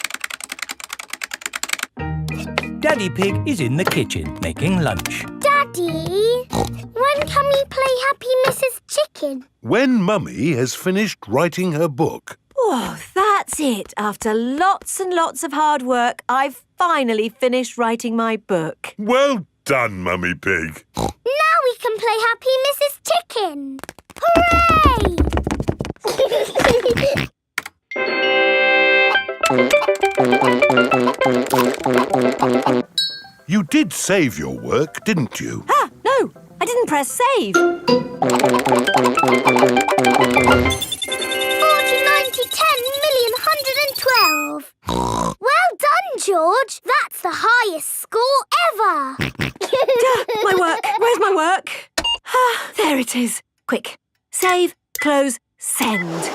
Daddy Pig is in the kitchen making lunch. Daddy, when can we play Happy Mrs. Chicken? When Mummy has finished writing her book. Oh, that's it. After lots and lots of hard work, I've finally finished writing my book. Well done, Mummy Pig. Now we can play Happy Mrs. Chicken. Hooray! You did save your work, didn't you? Ah, no, I didn't press save. 40, 90, 10 million, 112. Well done, George. That's the highest score ever. My work. Where's my work? Ah, there it is. Quick. Save, close, send.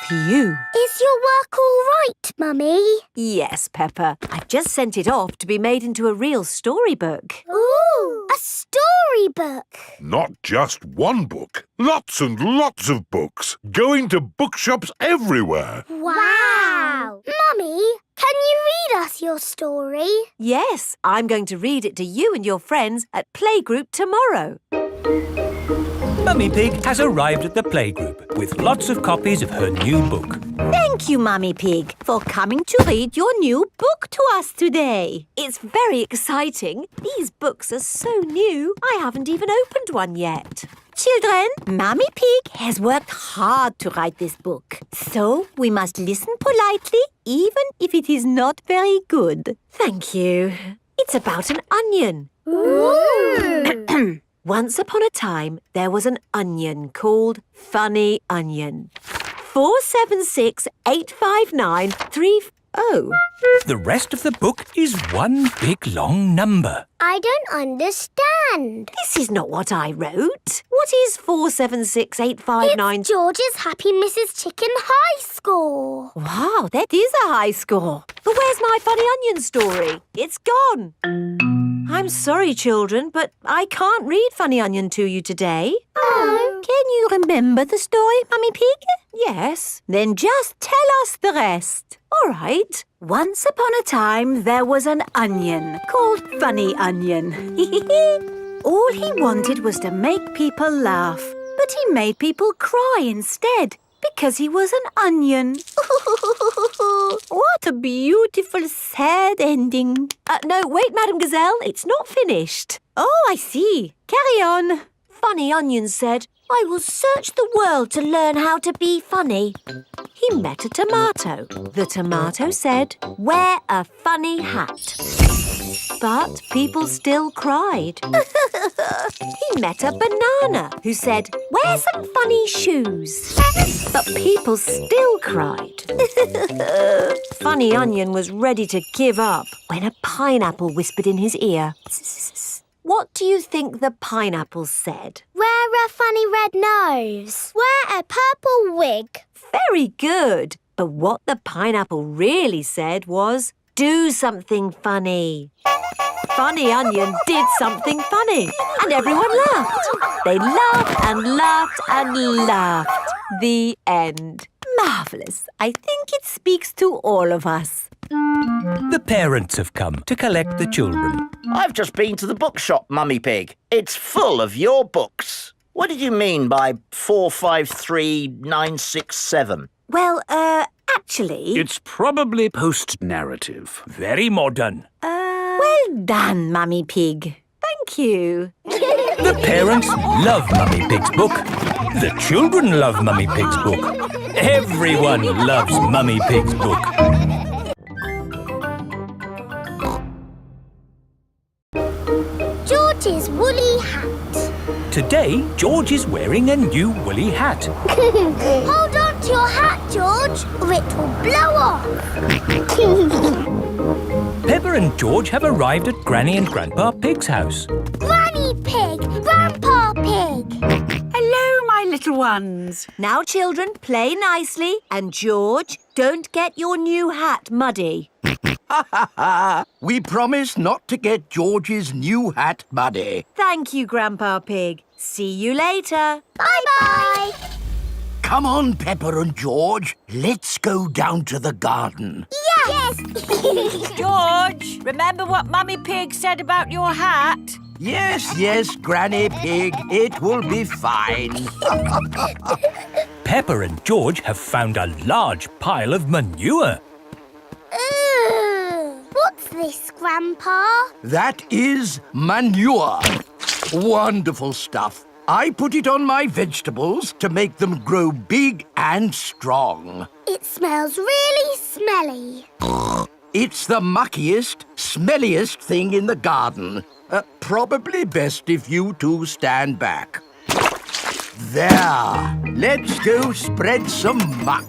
Phew. Is your work all right, Mummy? Yes, Peppa. I've just sent it off to be made into a real storybook. Ooh, a storybook. Not just one book. Lots and lots of books. Going to bookshops everywhere. Wow. Mummy, can you read us your story? Yes, I'm going to read it to you and your friends at playgroup tomorrow. Mummy Pig has arrived at the playgroup with lots of copies of her new book. Thank you, Mummy Pig, for coming to read your new book to us today. It's very exciting. These books are so new, I haven't even opened one yet. Children, Mummy Pig has worked hard to write this book. So we must listen politely, even if it is not very good. Thank you. It's about an onion. Ooh. Once upon a time, there was an onion called Funny Onion. 4768593. Oh. The rest of the book is one big long number. I don't understand. This is not what I wrote. What is 4768593? It's George's Happy Mrs. Chicken high score. Wow, that is a high score. But where's my Funny Onion story? It's gone. I'm sorry, children, but I can't read Funny Onion to you today. Oh. Can you remember the story, Mummy Pig? Yes. Then just tell us the rest. All right. Once upon a time, there was an onion called Funny Onion. All he wanted was to make people laugh, but he made people cry instead because he was an onion. What a beautiful, sad ending. No, wait, Madame Gazelle, it's not finished. Oh, I see. Carry on. Funny Onion said, I will search the world to learn how to be funny. He met a tomato. The tomato said, wear a funny hat. But people still cried. He met a banana who said, wear some funny shoes. But people still cried. Funny Onion was ready to give up when a pineapple whispered in his ear. What do you think the pineapple said? Wear a funny red nose. Wear a purple wig. Very good. But what the pineapple really said was, do something funny. Funny Onion did something funny, and everyone laughed. They laughed and laughed and laughed. The end. Marvellous. I think it speaks to all of us. The parents have come to collect the children. I've just been to the bookshop, Mummy Pig. It's full of your books. What did you mean by 453967? Well, actually... It's probably post-narrative. Very modern. Well done, Mummy Pig. Thank you. The parents love Mummy Pig's book. The children love Mummy Pig's book. Everyone loves Mummy Pig's book. George's woolly hat. Today, George is wearing a new woolly hat. Hold on to your hat, George, or it will blow off. Peppa and George have arrived at Granny and Grandpa Pig's house. Granny Pig! Grandpa Pig! Hello, my little ones. Now, children, play nicely. And, George, don't get your new hat muddy. We promise not to get George's new hat muddy. Thank you, Grandpa Pig. See you later. Bye-bye! Come on, Peppa and George. Let's go down to the garden. Yes! George, remember what Mummy Pig said about your hat? Yes, Granny Pig. It will be fine. Peppa and George have found a large pile of manure. What's this, Grandpa? That is manure. Wonderful stuff. I put it on my vegetables to make them grow big and strong. It smells really smelly. It's the muckiest, smelliest thing in the garden. Probably best if you two stand back. There. Let's go spread some muck.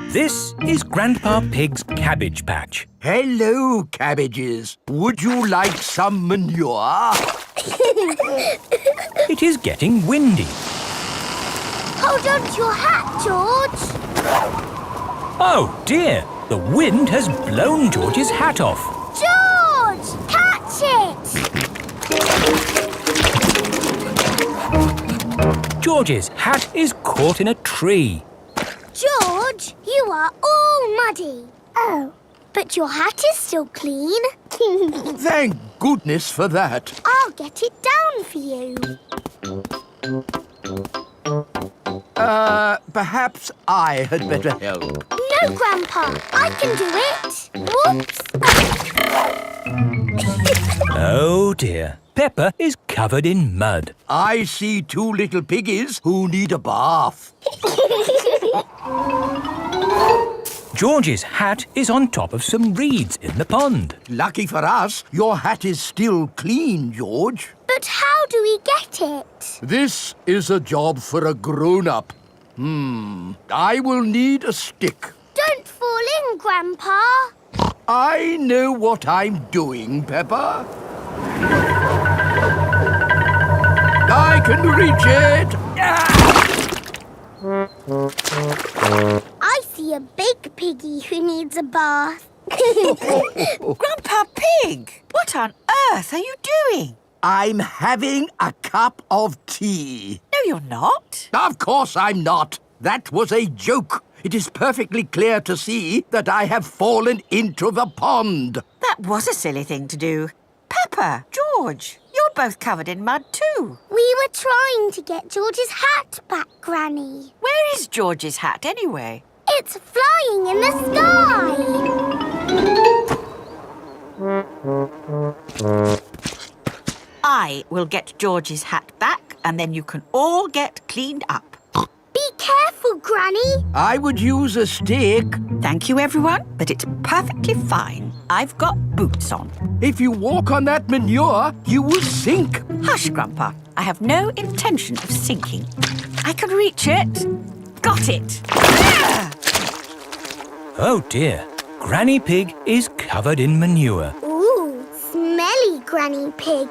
This is Grandpa Pig's cabbage patch. Hello, cabbages. Would you like some manure? It is getting windy. Hold on to your hat, George. Oh, dear. The wind has blown George's hat off. George! Catch it! George's hat is caught in a tree. George, you are all muddy. Oh, but your hat is still clean. Thank goodness for that. I'll get it down for you. Perhaps I had better help. No, Grandpa, I can do it. Whoops. Oh, dear. Peppa is covered in mud. I see two little piggies who need a bath. George's hat is on top of some reeds in the pond. Lucky for us, your hat is still clean, George. But how do we get it? This is a job for a grown-up. I will need a stick. Don't fall in, Grandpa. I know what I'm doing, Peppa. I can reach it. I see a big piggy who needs a bath. Grandpa Pig, what on earth are you doing? I'm having a cup of tea. No, you're not. Of course I'm not. That was a joke. It is perfectly clear to see that I have fallen into the pond. That was a silly thing to do. Peppa, George, you're both covered in mud too. We were trying to get George's hat back, Granny. Where is George's hat anyway? It's flying in the sky. I will get George's hat back and then you can all get cleaned up. Be careful, Granny. I would use a stick. Thank you, everyone, but it's perfectly fine. I've got boots on. If you walk on that manure, you will sink. Hush, Grandpa. I have no intention of sinking. I can reach it. Got it. Ah! Oh, dear. Granny Pig is covered in manure. Ooh, smelly Granny Pig.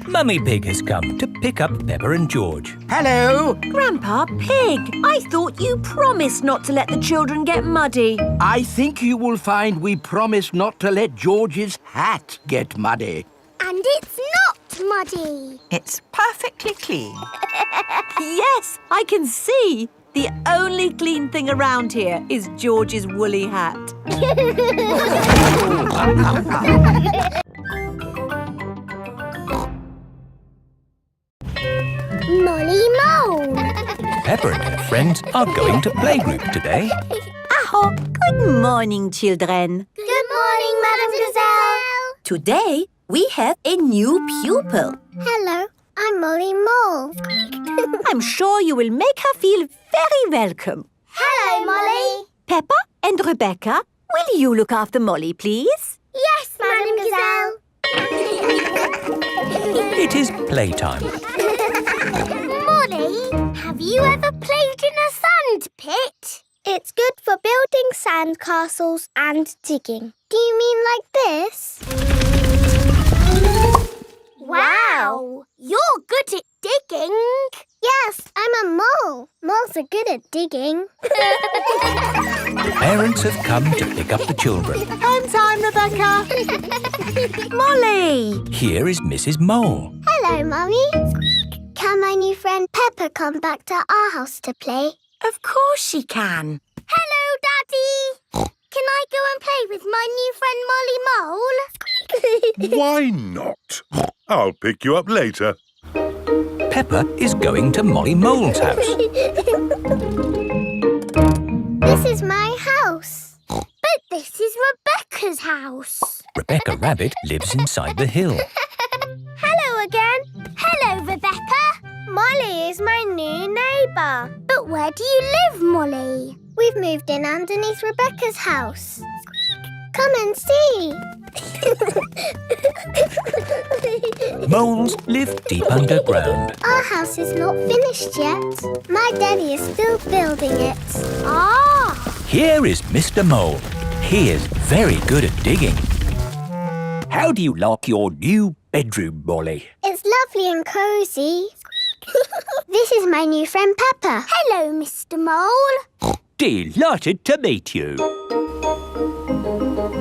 Mummy Pig has come to pick up Peppa and George. Hello. Grandpa Pig, I thought you promised not to let the children get muddy. I think you will find we promised not to let George's hat get muddy. And it's not muddy. It's perfectly clean. Yes, I can see. The only clean thing around here is George's woolly hat. Peppa and her friends are going to playgroup today. Aho! Good morning, children. Good morning, Madam Gazelle. Today, we have a new pupil. Hello, I'm Molly Mole. I'm sure you will make her feel very welcome. Hello, Molly. Peppa and Rebecca, will you look after Molly, please? Yes, Madam Gazelle. It is playtime. Molly, have you ever played in a sand pit? It's good for building sand castles and digging. Do you mean like this? Wow! You're good at digging. Yes, I'm a mole. Moles are good at digging. The parents have come to pick up the children. Home time, Rebecca. Molly! Here is Mrs. Mole. Hello, Mummy. Can my new friend Peppa come back to our house to play? Of course she can. Hello, Daddy. Can I go and play with my new friend Molly Mole? Why not? I'll pick you up later. Peppa is going to Molly Mole's house. This is my house. But this is Rebecca's house. Rebecca Rabbit lives inside the hill. Hello again. Hello, Rebecca. Molly is my new neighbour. But where do you live, Molly? We've moved in underneath Rebecca's house. Come and see. Moles live deep underground. Our house is not finished yet. My daddy is still building it. Ah! Here is Mr. Mole. He is very good at digging. How do you like your new bedroom, Molly? It's lovely and cosy. This is my new friend Peppa. Hello, Mr. Mole. Delighted to meet you.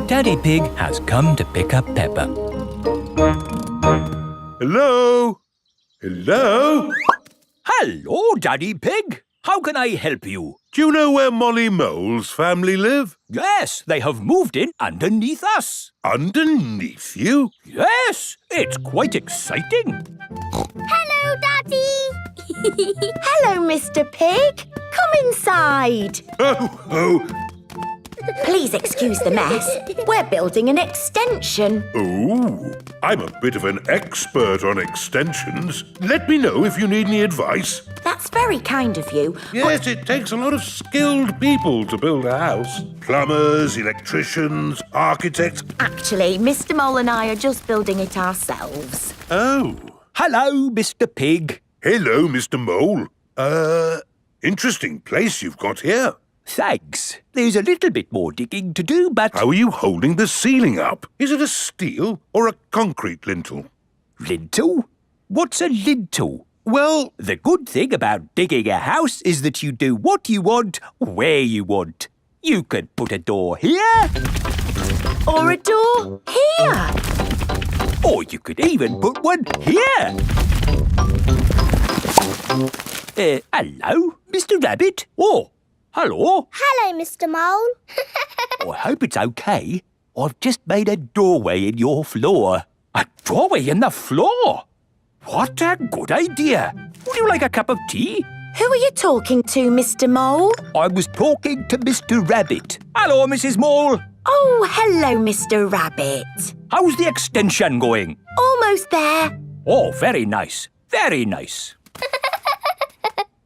Daddy Pig has come to pick up Peppa. Hello? Hello? Hello, Daddy Pig. How can I help you? Do you know where Molly Mole's family live? Yes, they have moved in underneath us. Underneath you? Yes, it's quite exciting. Hello, Daddy. Hello, Mr. Pig. Come inside. Oh. Please excuse the mess. We're building an extension. Oh, I'm a bit of an expert on extensions. Let me know if you need any advice. That's very kind of you. Yes, it takes a lot of skilled people to build a house. Plumbers, electricians, architects. Actually, Mr. Mole and I are just building it ourselves. Oh. Hello, Mr. Pig. Hello, Mr. Mole. Interesting place you've got here. Thanks. There's a little bit more digging to do, but... How are you holding the ceiling up? Is it a steel or a concrete lintel? Lintel? What's a lintel? Well, the good thing about digging a house is that you do what you want, where you want. You could put a door here. Or a door here. Or you could even put one here. Hello, Mr. Rabbit. Oh, hello. Hello, Mr. Mole. I hope it's okay. I've just made a doorway in your floor. A doorway in the floor? What a good idea. Would you like a cup of tea? Who are you talking to, Mr. Mole? I was talking to Mr. Rabbit. Hello, Mrs. Mole. Oh, hello, Mr. Rabbit. How's the extension going? Almost there. Oh, very nice. Very nice.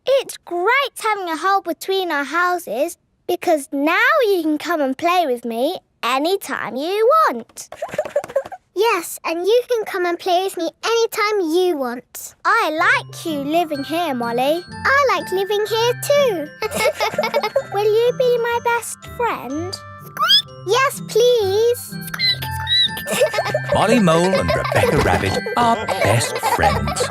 It's great having a hole between our houses because now you can come and play with me anytime you want. Yes, and you can come and play with me anytime you want. I like you living here, Molly. I like living here too. Will you be my best friend? Yes, please. Molly Mole and Rebecca Rabbit are best friends.